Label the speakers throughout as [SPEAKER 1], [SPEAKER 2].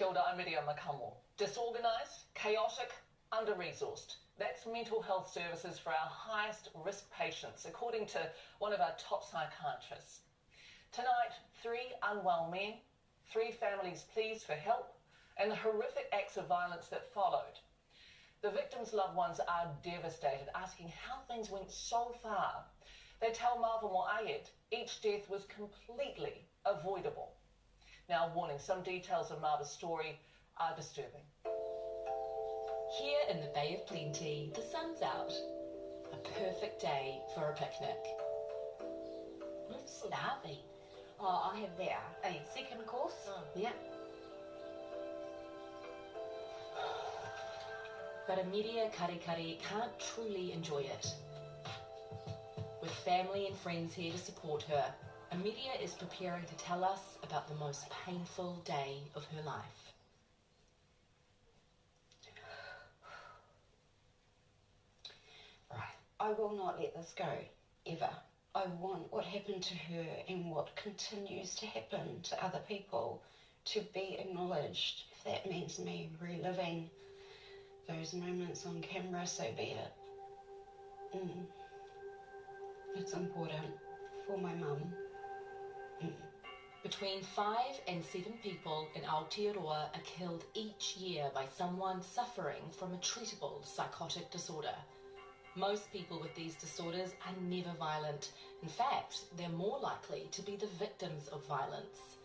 [SPEAKER 1] Kia ora, I'm Miria Makamo. Disorganised, chaotic, under-resourced. That's mental health services for our highest risk patients, according to one of our top psychiatrists. Tonight, 3 unwell men, 3 families pleased for help, and the horrific acts of violence that followed. The victims' loved ones are devastated, asking how things went so far. They tell Marvel Moayed each death was completely avoidable. Now, warning, some details of Marva's story are disturbing.
[SPEAKER 2] Here in the Bay of Plenty, the sun's out. A perfect day for a picnic.
[SPEAKER 3] It's lovely. Oh, I have there a second course. Yeah.
[SPEAKER 2] But Emilia Karikari can't truly enjoy it. With family and friends here to support her, Emilia is preparing to tell us about the most painful day of her life.
[SPEAKER 3] Right. I will not let this go, ever. I want what happened to her and what continues to happen to other people to be acknowledged. If that means me reliving those moments on camera, so be it. It's important for my mum.
[SPEAKER 2] Between 5 and 7 people in Aotearoa are killed each year by someone suffering from a treatable psychotic disorder. Most people with these disorders are never violent. In fact, they're more likely to be the victims of violence.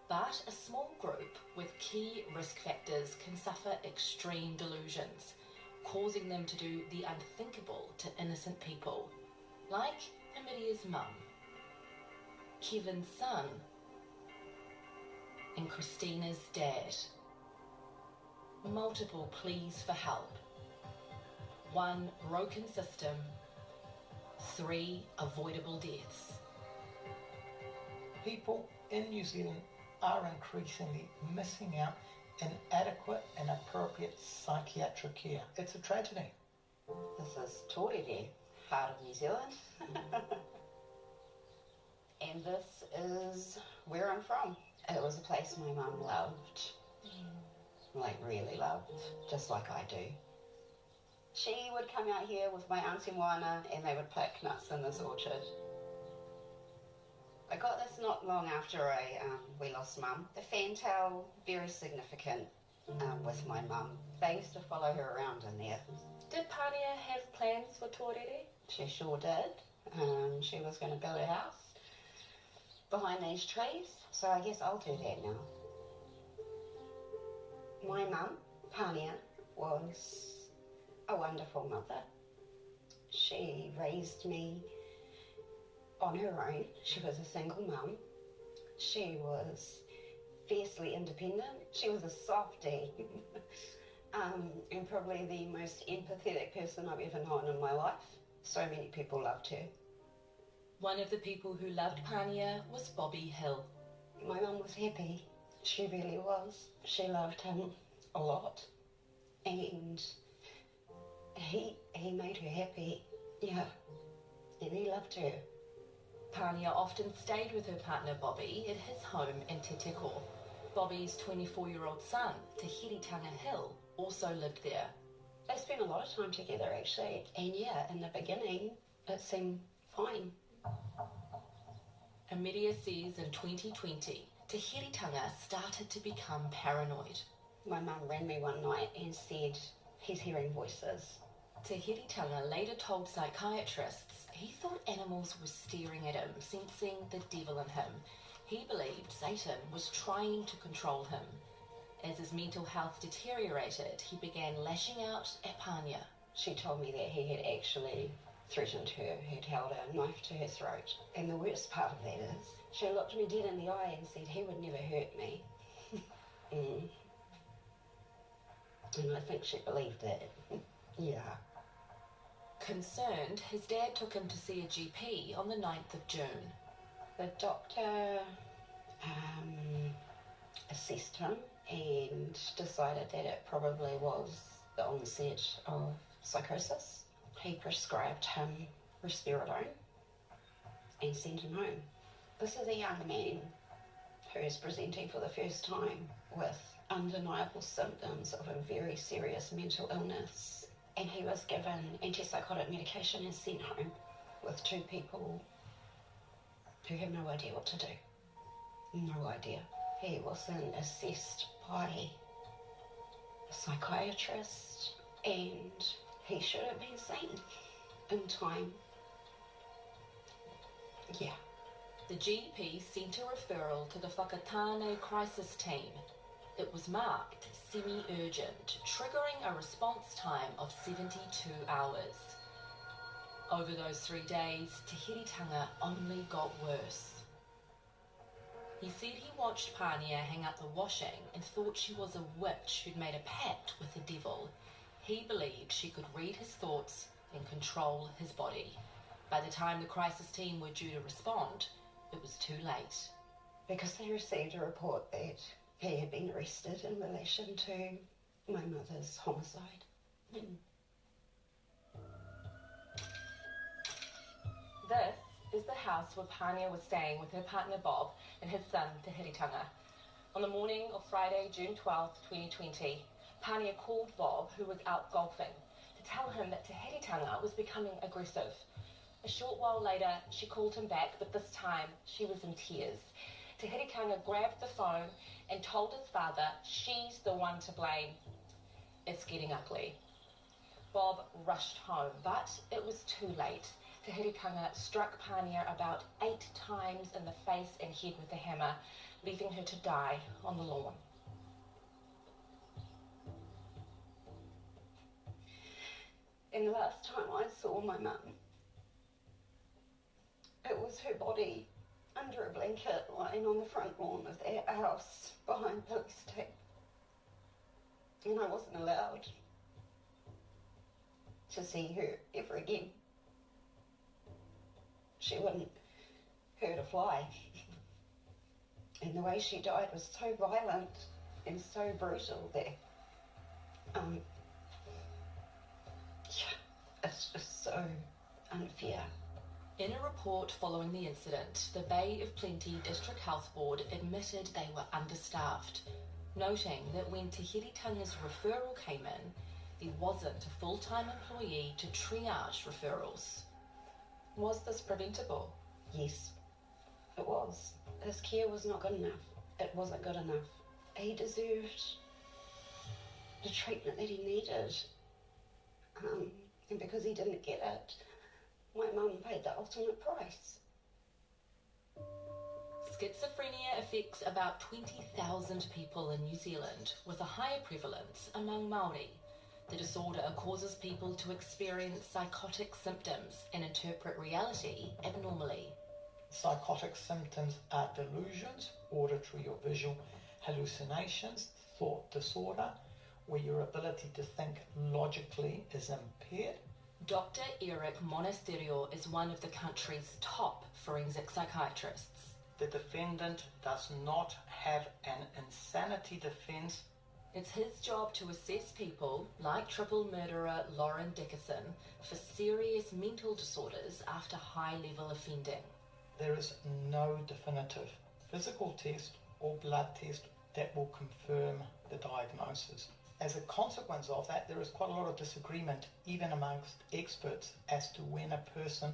[SPEAKER 2] But a small group with key risk factors can suffer extreme delusions, causing them to do the unthinkable to innocent people, like Emilia's mum, Kevin's son, and Christina's dad. Multiple pleas for help. 1 broken system, 3 avoidable deaths.
[SPEAKER 4] People in New Zealand are increasingly missing out in adequate and appropriate psychiatric care. It's a tragedy.
[SPEAKER 3] This is Torere, heart of New Zealand. And this is where I'm from. It was a place my mum loved. Like really loved, just like I do. She would come out here with my auntie Moana and they would pick nuts in this orchard. I got this not long after we lost Mum. The fantail, very significant with my mum. They used to follow her around in there.
[SPEAKER 2] Did Pania have plans for Torere?
[SPEAKER 3] She sure did. She was going to build a house behind these trees, so I guess I'll do that now. My mum, Pania, was a wonderful mother. She raised me on her own. She was a single mum. She was fiercely independent. She was a softie. And probably the most empathetic person I've ever known in my life. So many people loved her.
[SPEAKER 2] One of the people who loved Pania was Bobby Hill.
[SPEAKER 3] My mum was happy. She really was. She loved him a lot. And he made her happy. Yeah. And he loved her.
[SPEAKER 2] Pania often stayed with her partner Bobby at his home in Te Teko. Bobby's 24-year-old son, Te Hiritanga Hill, also lived there.
[SPEAKER 3] They spent a lot of time together actually, and yeah, in the beginning it seemed fine.
[SPEAKER 2] Emilia says in 2020, Te Hiritanga started to become paranoid.
[SPEAKER 3] My mum rang me one night and said, he's hearing voices.
[SPEAKER 2] Te Hiritanga later told psychiatrists he thought animals were staring at him, sensing the devil in him. He believed Satan was trying to control him. As his mental health deteriorated, he began lashing out at Pania.
[SPEAKER 3] She told me that he had actually threatened her. He'd held a knife to her throat. And the worst part of that is, she looked me dead in the eye and said he would never hurt me. And I think she believed it. Yeah.
[SPEAKER 2] Concerned, his dad took him to see a GP on the 9th of June.
[SPEAKER 3] The doctor assessed him and decided that it probably was the onset of psychosis. He prescribed him risperidone and sent him home. This is a young man who's presenting for the first time with undeniable symptoms of a very serious mental illness. And he was given antipsychotic medication and sent home with two people who have no idea what to do. No idea. He wasn't assessed by a psychiatrist, and he should have been seen in time. Yeah.
[SPEAKER 2] The GP sent a referral to the Whakatane crisis team. It was marked semi-urgent, triggering a response time of 72 hours. Over those 3 days, Te Heritanga only got worse. He said he watched Pania hang up the washing and thought she was a witch who'd made a pact with the devil. He believed she could read his thoughts and control his body. By the time the crisis team were due to respond, it was too late.
[SPEAKER 3] Because they received a report that he had been arrested in relation to my mother's homicide.
[SPEAKER 2] This is the house where Pania was staying with her partner Bob and his son Te Heritanga. On the morning of Friday, June 12, 2020, Pania called Bob, who was out golfing, to tell him that Te Heritanga was becoming aggressive. A short while later, she called him back, but this time she was in tears. Te Heritanga grabbed the phone and told his father she's the one to blame. It's getting ugly. Bob rushed home, but it was too late. Te Heritanga struck Pania about 8 times in the face and head with a hammer, leaving her to die on the lawn.
[SPEAKER 3] And the last time I saw my mum, it was her body under a blanket lying on the front lawn of their house behind police tape. And I wasn't allowed to see her ever again. She wouldn't hurt a fly. And the way she died was so violent and so brutal that, it's just so unfair.
[SPEAKER 2] In a report following the incident, the Bay of Plenty District Health Board admitted they were understaffed, noting that when Te Heritanga's referral came in, there wasn't a full-time employee to triage referrals. Was this preventable?
[SPEAKER 3] Yes, it was. His care was not good enough. It wasn't good enough. He deserved the treatment that he needed. And because he didn't get it, my mum paid the ultimate price.
[SPEAKER 2] Schizophrenia affects about 20,000 people in New Zealand, with a higher prevalence among Māori. The disorder causes people to experience psychotic symptoms and interpret reality abnormally.
[SPEAKER 4] Psychotic symptoms are delusions, auditory or visual hallucinations, thought disorder, where your ability to think logically is impaired.
[SPEAKER 2] Dr. Eric Monasterio is one of the country's top forensic psychiatrists.
[SPEAKER 4] The defendant does not have an insanity defense.
[SPEAKER 2] It's his job to assess people, like triple murderer Lauren Dickerson, for serious mental disorders after high-level offending.
[SPEAKER 4] There is no definitive physical test or blood test that will confirm the diagnosis. As a consequence of that, there is quite a lot of disagreement, even amongst experts, as to when a person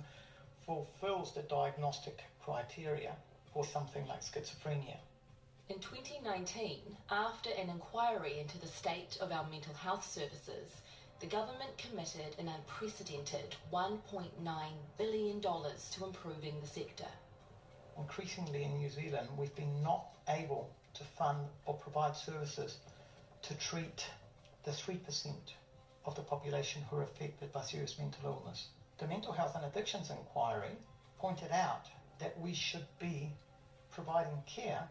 [SPEAKER 4] fulfills the diagnostic criteria for something like schizophrenia.
[SPEAKER 2] In 2019, after an inquiry into the state of our mental health services, the government committed an unprecedented $1.9 billion to improving the sector.
[SPEAKER 4] Increasingly in New Zealand, we've been not able to fund or provide services to treat the 3% of the population who are affected by serious mental illness. The Mental Health and Addictions Inquiry pointed out that we should be providing care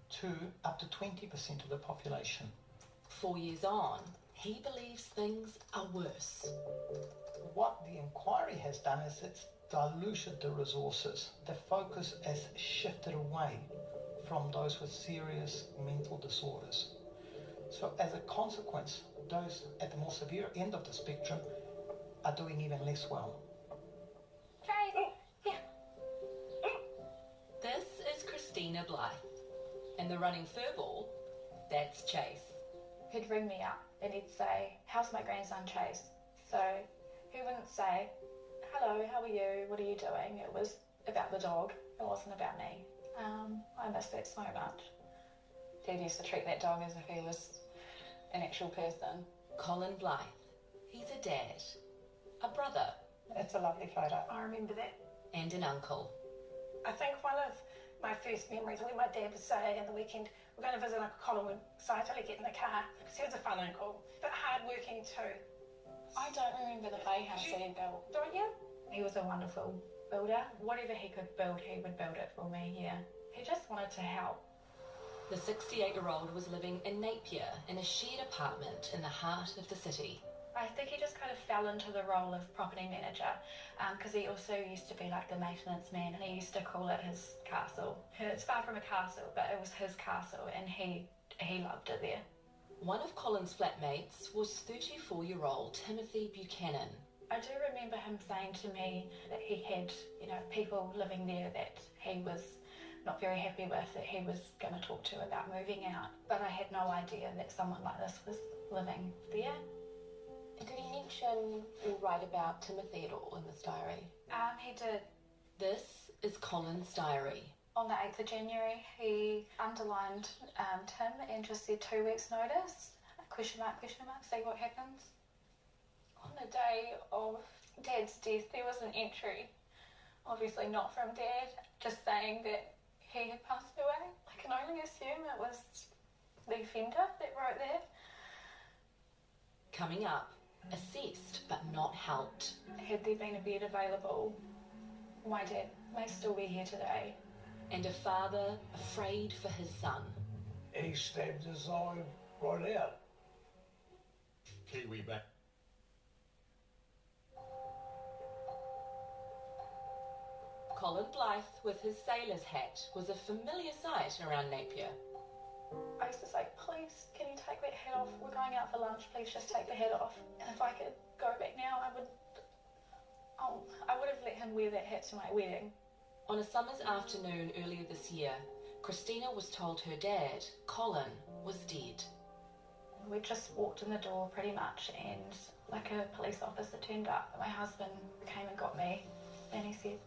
[SPEAKER 4] to up to 20% of the population.
[SPEAKER 2] 4 years on, he believes things are worse.
[SPEAKER 4] What the inquiry has done is it's diluted the resources. The focus has shifted away from those with serious mental disorders. So as a consequence, those at the more severe end of the spectrum are doing even less well.
[SPEAKER 2] This is Christine Christina Blythe. And the running furball, that's Chase.
[SPEAKER 5] He'd ring me up and he'd say, how's my grandson Chase? So he wouldn't say, hello, how are you? What are you doing? It was about the dog. It wasn't about me. I miss that so much. Dad used to treat that dog as if he was an actual person.
[SPEAKER 2] Colin Blythe. He's a dad, a brother.
[SPEAKER 5] It's a lovely photo. I remember that.
[SPEAKER 2] And an uncle.
[SPEAKER 5] I think one of my first memories when my dad would say on the weekend, we're going to visit Uncle Colin, we'd silently get in the car, because he was a fun uncle, but hard-working too. I don't remember the playhouse that he built. Don't you? He was a wonderful builder. Whatever he could build, he would build it for me, yeah. He just wanted to help.
[SPEAKER 2] The 68-year-old was living in Napier in a shared apartment in the heart of the city.
[SPEAKER 5] I think he just kind of fell into the role of property manager because he also used to be like the maintenance man, and he used to call it his castle. It's far from a castle, but it was his castle, and he loved it there.
[SPEAKER 2] One of Colin's flatmates was 34-year-old Timothy Buchanan.
[SPEAKER 5] I do remember him saying to me that he had, people living there that he was not very happy with, that he was going to talk to about moving out. But I had no idea that someone like this was living there.
[SPEAKER 2] Did he mention or write about Timothy at all in this diary?
[SPEAKER 5] He did.
[SPEAKER 2] This is Colin's diary.
[SPEAKER 5] On the 8th of January, he underlined Tim and just said 2 weeks' notice. Question mark, see what happens. On the day of Dad's death, there was an entry, obviously not from Dad, just saying that he had passed away. I can only assume it was the offender that wrote that.
[SPEAKER 2] Coming up, assessed but not helped.
[SPEAKER 5] Had there been a bed available, my dad may still be here today.
[SPEAKER 2] And a father afraid for his son.
[SPEAKER 6] He stabbed his eye right out.
[SPEAKER 7] Kiwi back.
[SPEAKER 2] Colin Blythe with his sailor's hat was a familiar sight around Napier.
[SPEAKER 5] I used to say, please, can you take that hat off? We're going out for lunch, please just take the hat off. And if I could go back now, I would have let him wear that hat to my wedding.
[SPEAKER 2] On a summer's afternoon earlier this year, Christina was told her dad, Colin, was dead.
[SPEAKER 5] We just walked in the door pretty much, and like a police officer turned up. My husband came and got me, and he said,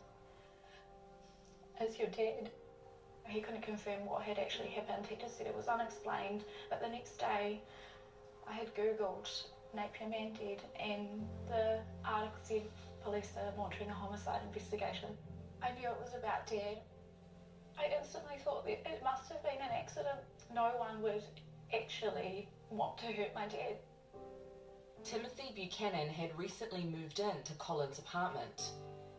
[SPEAKER 5] is your dad? He couldn't confirm what had actually happened. He just said it was unexplained. But the next day, I had Googled Napier man dead, and the article said police are launching a homicide investigation. I knew it was about Dad. I instantly thought that it must have been an accident. No one would actually want to hurt my dad.
[SPEAKER 2] Timothy Buchanan had recently moved into Colin's apartment.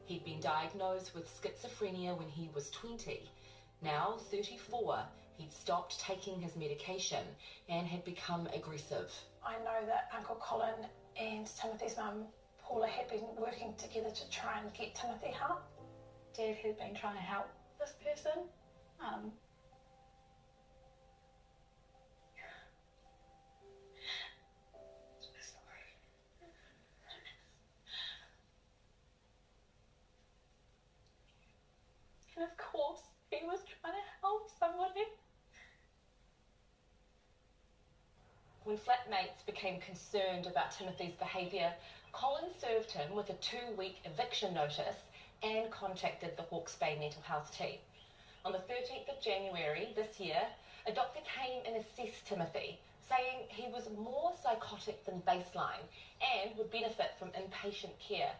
[SPEAKER 2] He'd been diagnosed with schizophrenia when he was 20. Now, 34, he'd stopped taking his medication and had become aggressive.
[SPEAKER 5] I know that Uncle Colin and Timothy's mum, Paula, had been working together to try and get Timothy help. Dad had been trying to help this person. And of course, he was trying to help somebody.
[SPEAKER 2] When flatmates became concerned about Timothy's behaviour, Colin served him with a 2-week eviction notice and contacted the Hawke's Bay mental health team. On the 13th of January this year, a doctor came and assessed Timothy, saying he was more psychotic than baseline and would benefit from inpatient care.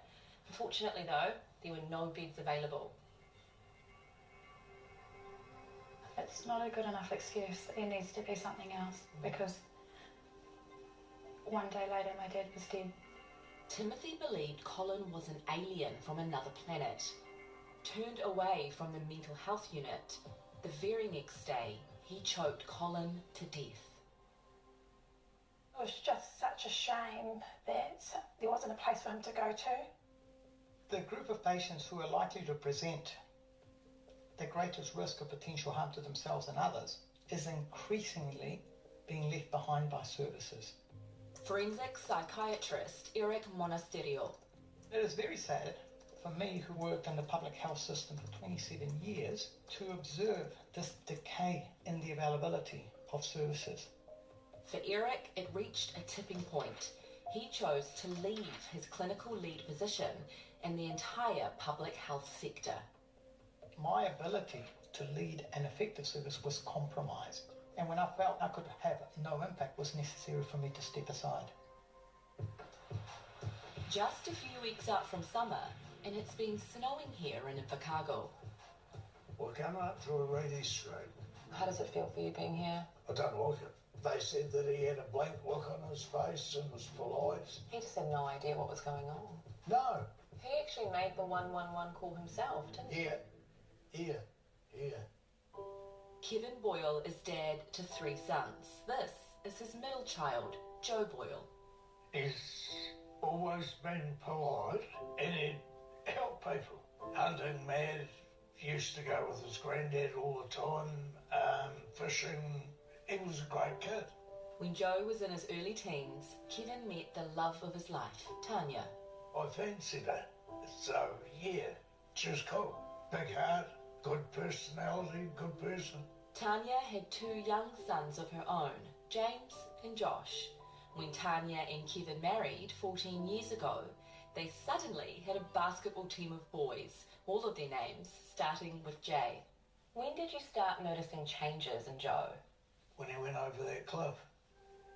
[SPEAKER 2] Unfortunately, though, there were no beds available.
[SPEAKER 5] It's not a good enough excuse. There needs to be something else, because one day later my dad was dead.
[SPEAKER 2] Timothy believed Colin was an alien from another planet. Turned away from the mental health unit, the very next day he choked Colin to death.
[SPEAKER 5] It was just such a shame that there wasn't a place for him to go to.
[SPEAKER 4] The group of patients who are likely to present the greatest risk of potential harm to themselves and others is increasingly being left behind by services.
[SPEAKER 2] Forensic psychiatrist Eric Monasterio.
[SPEAKER 4] It is very sad For me, who worked in the public health system for 27 years, to observe this decay in the availability of services.
[SPEAKER 2] For Eric, it reached a tipping point. He chose to leave his clinical lead position in the entire public health sector.
[SPEAKER 4] My ability to lead an effective service was compromised, and when I felt I could have no impact, it was necessary for me to step aside.
[SPEAKER 2] Just a few weeks out from summer, and it's been snowing here in Invercargill.
[SPEAKER 6] We're coming up through a rainy street.
[SPEAKER 1] How does it feel for you being here?
[SPEAKER 6] I don't like it. They said that he had a blank look on his face and was polite.
[SPEAKER 1] He just had no idea what was going on.
[SPEAKER 6] No.
[SPEAKER 1] He actually made the 111 call himself, didn't he?
[SPEAKER 6] Yeah.
[SPEAKER 2] Kevin Boyle is dad to 3 sons. This is his middle child, Joe Boyle.
[SPEAKER 6] He's always been polite and he'd help people. Hunting mad, used to go with his granddad all the time, fishing. He was a great kid.
[SPEAKER 2] When Joe was in his early teens, Kevin met the love of his life, Tanya.
[SPEAKER 6] I fancied her. So, yeah, she was cool. Big heart, good personality, good person.
[SPEAKER 2] Tanya had 2 young sons of her own, James and Josh. When Tanya and Kevin married 14 years ago, they suddenly had a basketball team of boys, all of their names starting with J. When did you start noticing changes in Joe?
[SPEAKER 6] When he went over that cliff.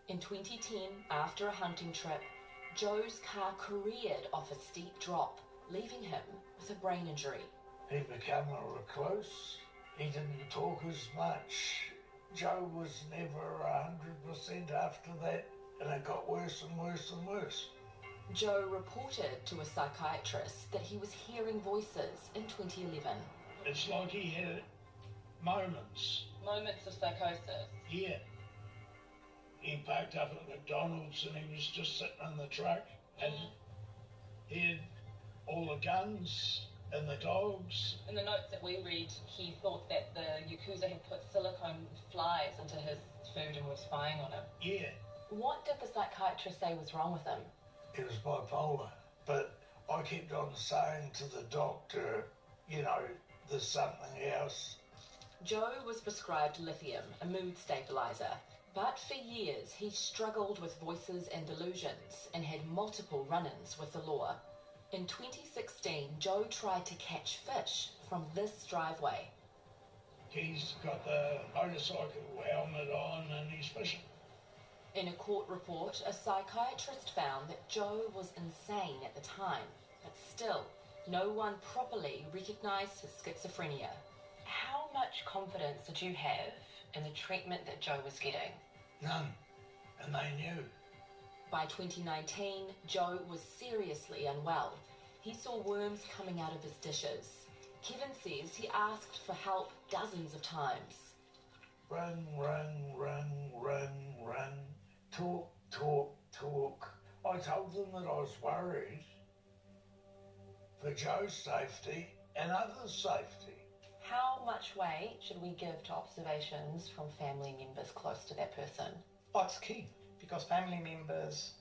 [SPEAKER 2] In 2010, after a hunting trip, Joe's car careered off a steep drop, leaving him with a brain injury.
[SPEAKER 6] He became a recluse. He didn't talk as much. Joe was never 100% after that, and it got worse and worse and worse.
[SPEAKER 2] Joe reported to a psychiatrist that he was hearing voices in 2011.
[SPEAKER 6] It's like he had moments.
[SPEAKER 2] Moments of psychosis.
[SPEAKER 6] Yeah. He parked up at McDonald's and he was just sitting in the truck and he had all the guns and the dogs.
[SPEAKER 2] In the notes that we read, he thought that the Yakuza had put silicone flies into his food and were spying on him.
[SPEAKER 6] Yeah.
[SPEAKER 2] What did the psychiatrist say was wrong with him?
[SPEAKER 6] He was bipolar. But I kept on saying to the doctor, there's something else.
[SPEAKER 2] Joe was prescribed lithium, a mood stabilizer. But for years, he struggled with voices and delusions and had multiple run-ins with the law. In 2016, Joe tried to catch fish from this driveway.
[SPEAKER 6] He's got the motorcycle helmet on and he's fishing.
[SPEAKER 2] In a court report, a psychiatrist found that Joe was insane at the time, but still, no one properly recognised his schizophrenia. How much confidence did you have in the treatment that Joe was getting?
[SPEAKER 6] None. And they knew.
[SPEAKER 2] By 2019, Joe was seriously unwell. He saw worms coming out of his dishes. Kevin says he asked for help dozens of times.
[SPEAKER 6] Run. Talk. I told them that I was worried for Joe's safety and others' safety.
[SPEAKER 2] How much weight should we give to observations from family members close to that person?
[SPEAKER 4] Oh, it's key, because family members,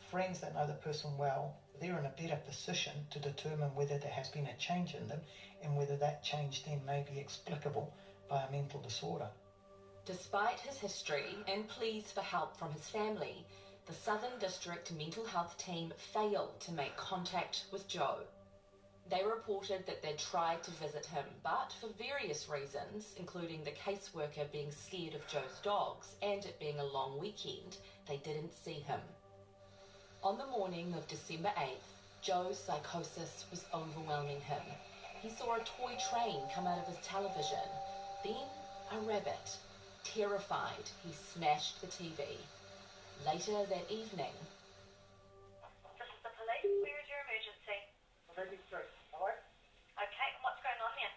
[SPEAKER 4] friends that know the person well, they're in a better position to determine whether there has been a change in them and whether that change then may be explicable by a mental disorder.
[SPEAKER 2] Despite his history and pleas for help from his family, the Southern District Mental Health team failed to make contact with Joe. They reported that they'd tried to visit him, but for various reasons, including the caseworker being scared of Joe's dogs and it being a long weekend, they didn't see him. On the morning of December 8th, Joe's psychosis was overwhelming him. He saw a toy train come out of his television, then a rabbit. Terrified, he smashed the TV. Later that evening...
[SPEAKER 8] This is the police. Where is your emergency?
[SPEAKER 9] Hello?
[SPEAKER 8] Okay, and what's going on here?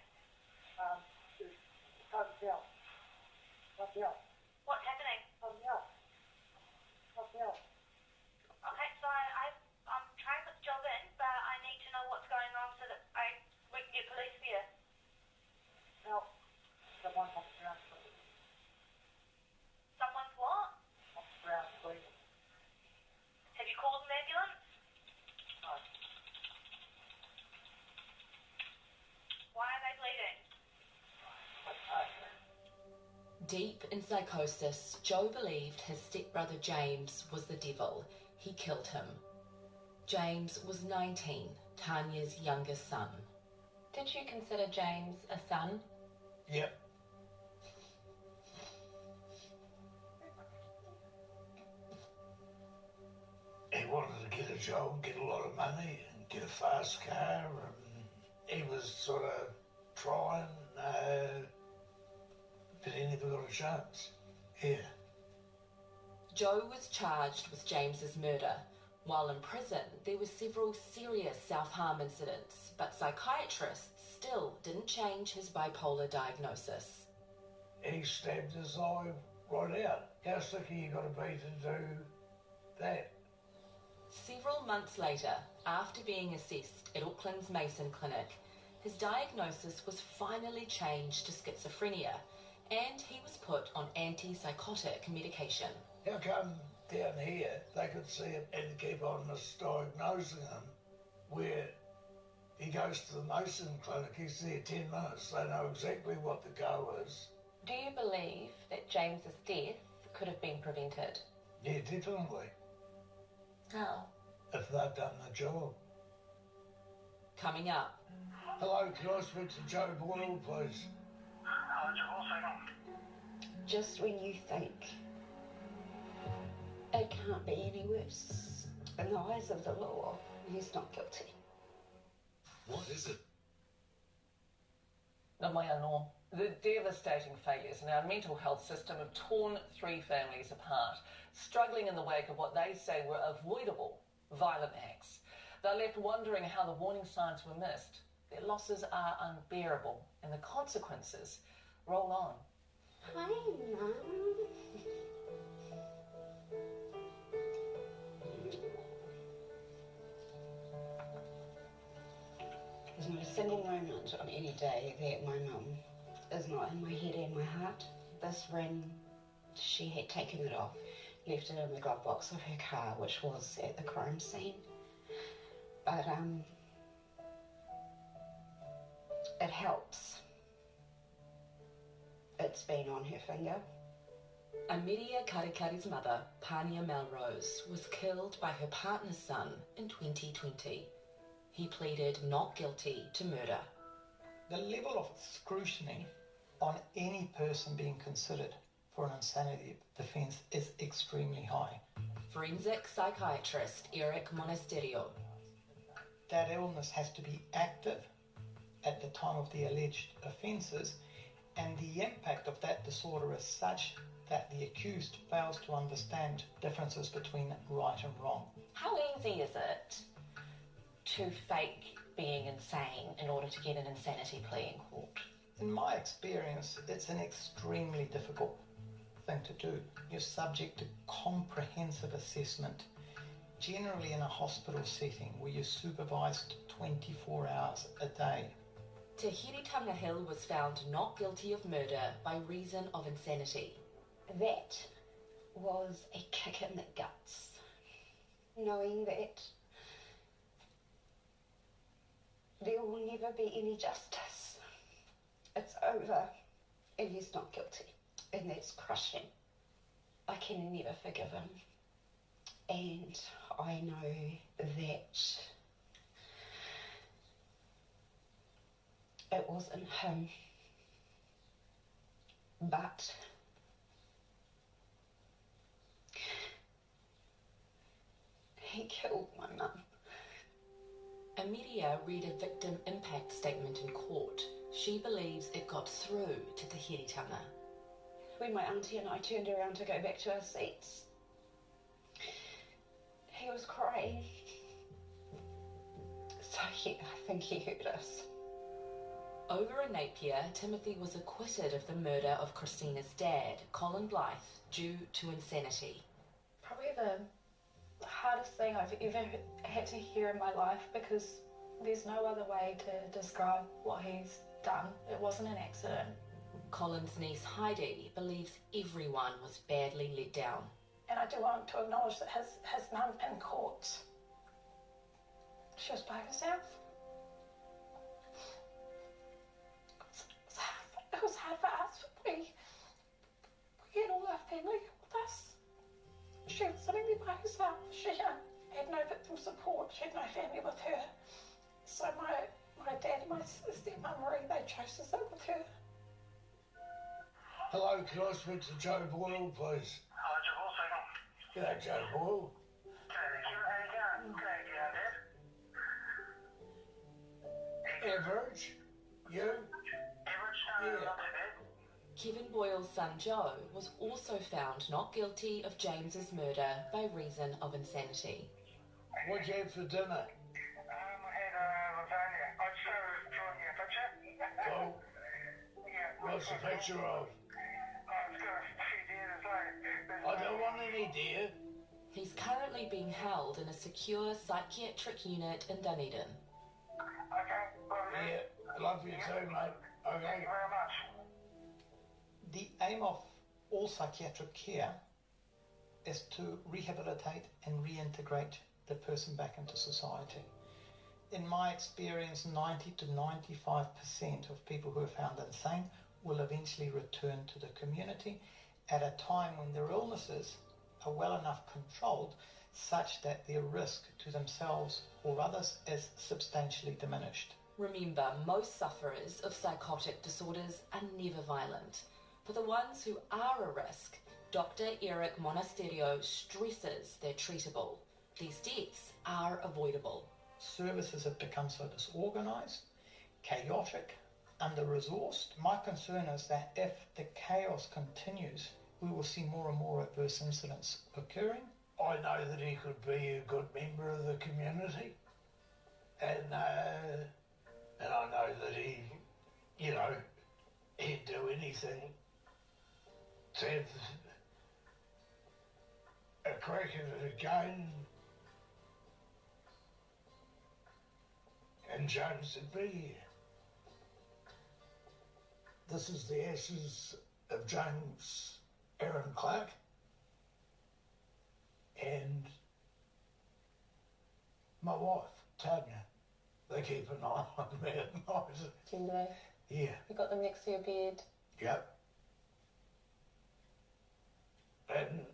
[SPEAKER 9] Hotel.
[SPEAKER 8] What's happening?
[SPEAKER 9] Hotel.
[SPEAKER 8] Okay, so I'm trying to put the job in, but I need to know what's going on so that we can get police here.
[SPEAKER 9] Help. Someone off the ground, please.
[SPEAKER 8] Someone's what?
[SPEAKER 9] Off the ground, please.
[SPEAKER 8] Have you called an ambulance?
[SPEAKER 9] No.
[SPEAKER 2] Deep in psychosis, Joe believed his stepbrother James was the devil. He killed him. James was 19, Tanya's youngest son.
[SPEAKER 5] Did you consider James a son?
[SPEAKER 6] Yep. He wanted to get a job, get a lot of money, and get a fast car, and he was sort of trying, but he never got a chance. Yeah.
[SPEAKER 2] Joe was charged with James's murder. While in prison, there were several serious self-harm incidents, but psychiatrists still didn't change his bipolar diagnosis.
[SPEAKER 6] He stabbed his eye right out. How sick are you got to be to do that?
[SPEAKER 2] Several months later, after being assessed at Auckland's Mason Clinic, his diagnosis was finally changed to schizophrenia, and he was put on antipsychotic medication.
[SPEAKER 6] How come down here they could see it and keep on misdiagnosing him, where he goes to the Mason Clinic, he's there 10 minutes, they know exactly what the go is.
[SPEAKER 5] Do you believe that James's death could have been prevented?
[SPEAKER 6] Yeah, definitely,
[SPEAKER 5] How?
[SPEAKER 6] if they'd done the job.
[SPEAKER 2] Coming up,
[SPEAKER 6] Hello, can I speak to Joe Boyle, please?
[SPEAKER 3] Just when you think it can't be any worse, in the eyes of the law, he's not guilty.
[SPEAKER 7] What is it?
[SPEAKER 1] Ngā mai anō. The devastating failures in our mental health system have torn 3 families apart, struggling in the wake of what they say were avoidable violent acts. They're left wondering how the warning signs were missed. Their losses are unbearable, and the consequences roll on.
[SPEAKER 3] Hi, Mum. There's not a single moment on any day that my mum is not in my head and my heart. This ring, she had taken it off, left it in the glove box of her car, which was at the crime scene. But it helps. It's been on her finger.
[SPEAKER 2] Ameria Karikari's mother, Pania Melrose, was killed by her partner's son in 2020. He pleaded not guilty to murder.
[SPEAKER 4] The level of scrutiny on any person being considered for an insanity defence is extremely high.
[SPEAKER 2] Forensic psychiatrist Eric Monasterio.
[SPEAKER 4] That illness has to be active at the time of the alleged offences, and the impact of that disorder is such that the accused fails to understand differences between right and wrong.
[SPEAKER 5] How easy is it to fake being insane in order to get an insanity plea in court?
[SPEAKER 4] In my experience, it's an extremely difficult thing to do. You're subject to comprehensive assessment, generally in a hospital setting where you're supervised 24 hours a day.
[SPEAKER 2] Tahiri Tangahill was found not guilty of murder by reason of insanity.
[SPEAKER 3] That was a kick in the guts. Knowing that there will never be any justice. It's over and he's not guilty. And that's crushing. I can never forgive him. And I know that it wasn't him, but he killed my mum.
[SPEAKER 2] Ameria read a victim impact statement in court. She believes it got through to the Hiritanga.
[SPEAKER 3] When my auntie and I turned around to go back to our seats, he was crying. So yeah, I think he heard us.
[SPEAKER 2] Over in Napier, Timothy was acquitted of the murder of Christina's dad, Colin Blythe, due to insanity.
[SPEAKER 5] Probably the hardest thing I've ever had to hear in my life, because there's no other way to describe what he's done. It wasn't an accident.
[SPEAKER 2] Colin's niece Heidi believes everyone was badly let down.
[SPEAKER 5] And I do want to acknowledge that his mum in court, she was by herself. It was hard for us. She was sitting there by herself. She had no victim support. She had no family with her. So my dad and my stepmum Marie, they chose to sit with her.
[SPEAKER 6] Hello, can I speak to Joe Boyle, please?
[SPEAKER 10] Hello, Joe Boyle speaking.
[SPEAKER 6] G'day, Joe Boyle. Average? You?
[SPEAKER 10] Average? Not too bad.
[SPEAKER 2] Kevin Boyle's son Joe was also found not guilty of James's murder by reason of insanity.
[SPEAKER 6] What'd you have for dinner?
[SPEAKER 10] I had lasagna. I'd show drawing you a picture.
[SPEAKER 6] Cool.
[SPEAKER 10] Yeah.
[SPEAKER 6] What's the picture of?
[SPEAKER 10] It's got a few deer as well.
[SPEAKER 6] I don't want any deer.
[SPEAKER 2] He's currently being held in a secure psychiatric unit in Dunedin.
[SPEAKER 10] Okay, well,
[SPEAKER 6] Yeah, love you too, mate.
[SPEAKER 10] thank
[SPEAKER 6] Okay.
[SPEAKER 10] you very much.
[SPEAKER 4] The aim of all psychiatric care is to rehabilitate and reintegrate the person back into society. In my experience, 90 to 95% of people who are found insane will eventually return to the community at a time when their illnesses are well enough controlled such that their risk to themselves or others is substantially diminished.
[SPEAKER 2] Remember, most sufferers of psychotic disorders are never violent. For the ones who are a risk, Dr. Eric Monasterio stresses they're treatable. These deaths are avoidable.
[SPEAKER 4] Services have become so disorganised, chaotic, under-resourced. My concern is that if the chaos continues, we will see more and more adverse incidents occurring.
[SPEAKER 6] I know that he could be a good member of the community, and I know that he'd do anything to have a crack at it again, and James would be here. This is the ashes of James Aaron Clark, and my wife, Tanya. They keep an eye on me at night.
[SPEAKER 5] Do they?
[SPEAKER 6] Yeah.
[SPEAKER 5] You got them next to your bed.
[SPEAKER 6] Yep. And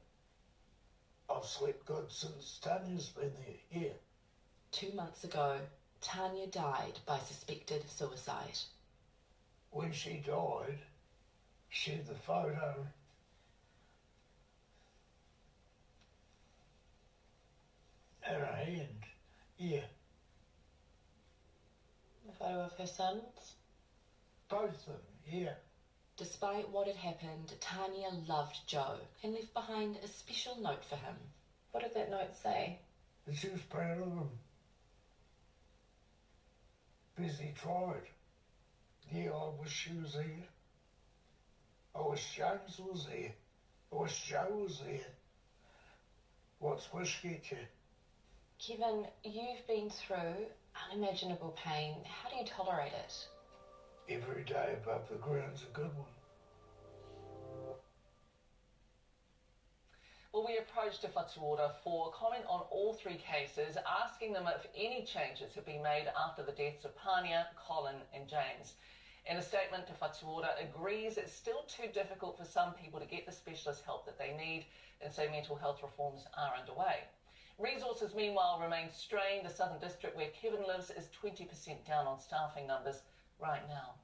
[SPEAKER 6] I've slept good since Tanya's been there. Yeah.
[SPEAKER 2] 2 months ago, Tanya died by suspected suicide.
[SPEAKER 6] When she died, she had the photo. In her hand. Yeah.
[SPEAKER 5] A photo of her sons.
[SPEAKER 6] Both of them, yeah.
[SPEAKER 2] Despite what had happened, Tanya loved Joe and left behind a special note for him.
[SPEAKER 5] What did that note say?
[SPEAKER 6] And she was proud of him. Because he tried. Yeah, I wish she was here. I wish James was here. I wish Joe was here. What's wish get you?
[SPEAKER 5] Kevin, you've been through unimaginable pain. How do you tolerate it?
[SPEAKER 6] Every day above the ground's a good one.
[SPEAKER 1] Well, we approached Te Whatuora for comment on all three cases, asking them if any changes have been made after the deaths of Pania, Colin and James. In a statement, Te Whatuora agrees it's still too difficult for some people to get the specialist help that they need, and so mental health reforms are underway. Resources, meanwhile, remain strained. The Southern District, where Kevin lives, is 20% down on staffing numbers right now.